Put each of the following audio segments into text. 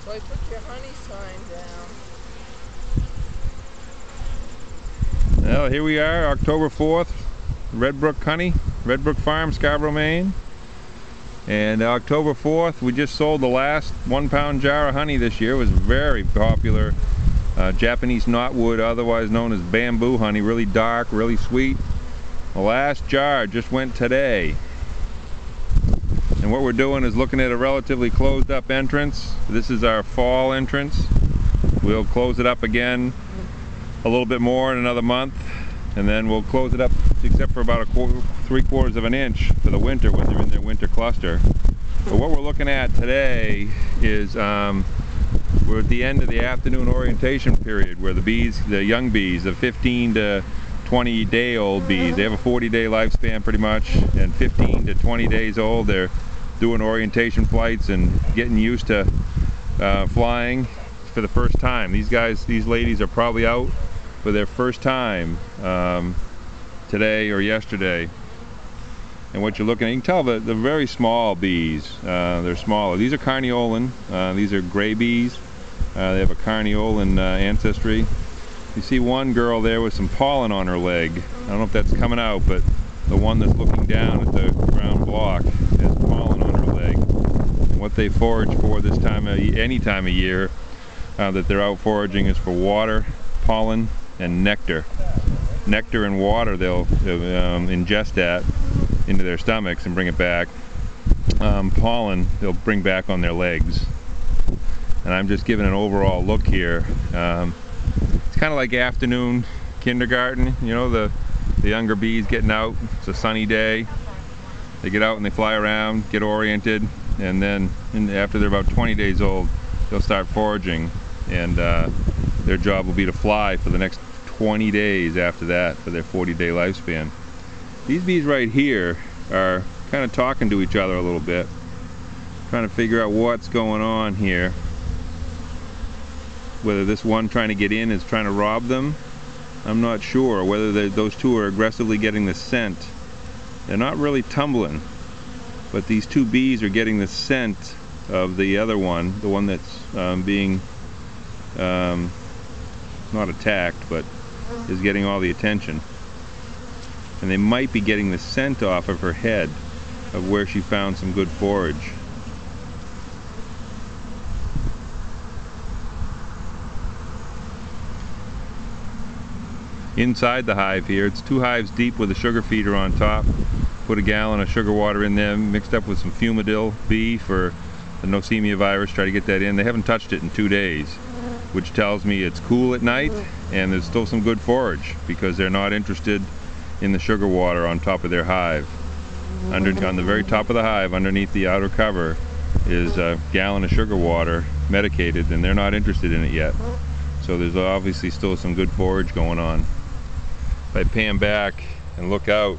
So I put your honey sign down. Well, here we are, October 4th, Red Brook Honey, Red Brook Farm, Scarborough, Maine. And October 4th, we just sold the last 1 pound jar of honey this year. It was very popular. Japanese knotwood, otherwise known as bamboo honey, really dark, really sweet. The last jar just went today. And what we're doing is looking at a relatively closed up entrance. This is our fall entrance. We'll close it up again a little bit more in another month, and then we'll close it up except for about 3/4 of an inch for the winter when they're in their winter cluster. But what we're looking at today is we're at the end of the afternoon orientation period where the bees, the young bees, the 15 to 20 day old bees, they have a 40-day lifespan pretty much, and 15 to 20 days old, they're doing orientation flights and getting used to flying for the first time. These ladies are probably out for their first time today or yesterday. And what you're looking at, you can tell the very small bees, they're smaller. These are carniolan, these are gray bees. They have a carniolan ancestry. You see one girl there with some pollen on her leg. I don't know if that's coming out, but the one that's looking down at the brown block has pollen on her leg. And what they forage for this time of any time of year that they're out foraging is for water, pollen, and nectar. Nectar and water they'll ingest that into their stomachs and bring it back. Pollen they'll bring back on their legs. And I'm just giving an overall look here. It's kind of like afternoon kindergarten, you know, the younger bees getting out. It's a sunny day. They get out and they fly around, get oriented, and then after they're about 20 days old, they'll start foraging, and their job will be to fly for the next 20 days after that for their 40-day lifespan. These bees right here are kind of talking to each other a little bit, trying to figure out what's going on here. Whether this one trying to get in is trying to rob them, I'm not sure. Whether those two are aggressively getting the scent. They're not really tumbling, but these two bees are getting the scent of the other one, the one that's being not attacked, but is getting all the attention. And they might be getting the scent off of her head of where she found some good forage. Inside the hive here, it's 2 hives deep with a sugar feeder on top. Put a gallon of sugar water in there, mixed up with some Fumidil B for the Nosemia virus, try to get that in. They haven't touched it in 2 days, which tells me it's cool at night and there's still some good forage because they're not interested in the sugar water on top of their hive. On the very top of the hive, underneath the outer cover, is a gallon of sugar water, medicated, and they're not interested in it yet. So there's obviously still some good forage going on. If I pan back and look out,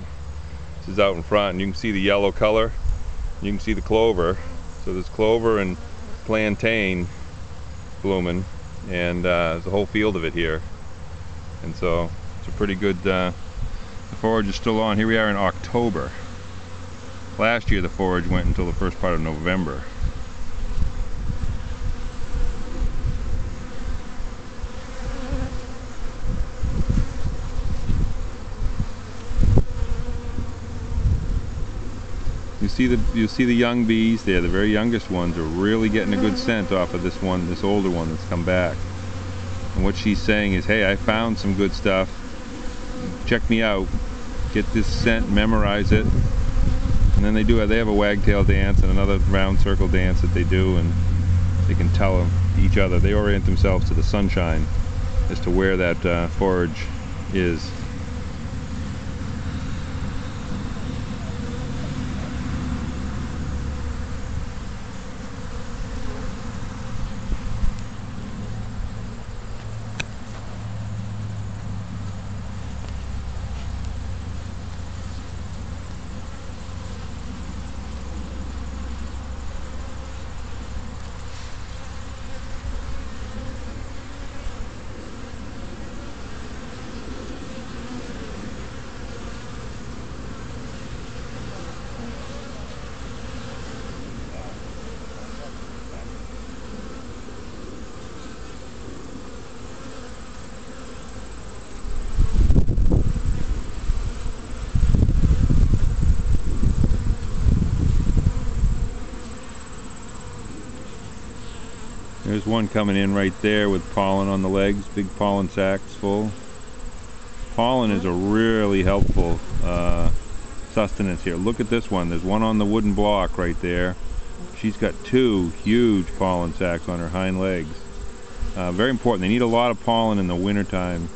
this is out in front, and you can see the yellow color. You can see the clover. So there's clover and plantain blooming, and there's a whole field of it here. And so it's a pretty good, the forage is still on. Here we are in October. Last year the forage went until the first part of November. You see the young bees there, the very youngest ones are really getting a good scent off of this older one that's come back. And what she's saying is, hey, I found some good stuff. Check me out. Get this scent, memorize it. And then they have a wagtail dance and another round circle dance that they do, and they can tell each other. They orient themselves to the sunshine as to where that forage is. There's one coming in right there with pollen on the legs, big pollen sacs full. Pollen is a really helpful sustenance here. Look at this one. There's one on the wooden block right there. She's got 2 huge pollen sacs on her hind legs. Very important. They need a lot of pollen in the wintertime.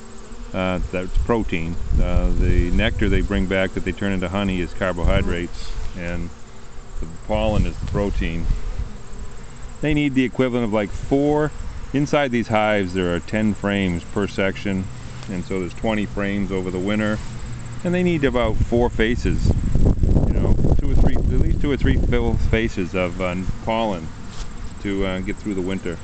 That's protein. The nectar they bring back that they turn into honey is carbohydrates, and the pollen is the protein. They need the equivalent of like 4. Inside these hives there are 10 frames per section, and so there's 20 frames over the winter, and they need about 4 faces, you know, 2 or 3, at least 2 or 3 faces of pollen to get through the winter.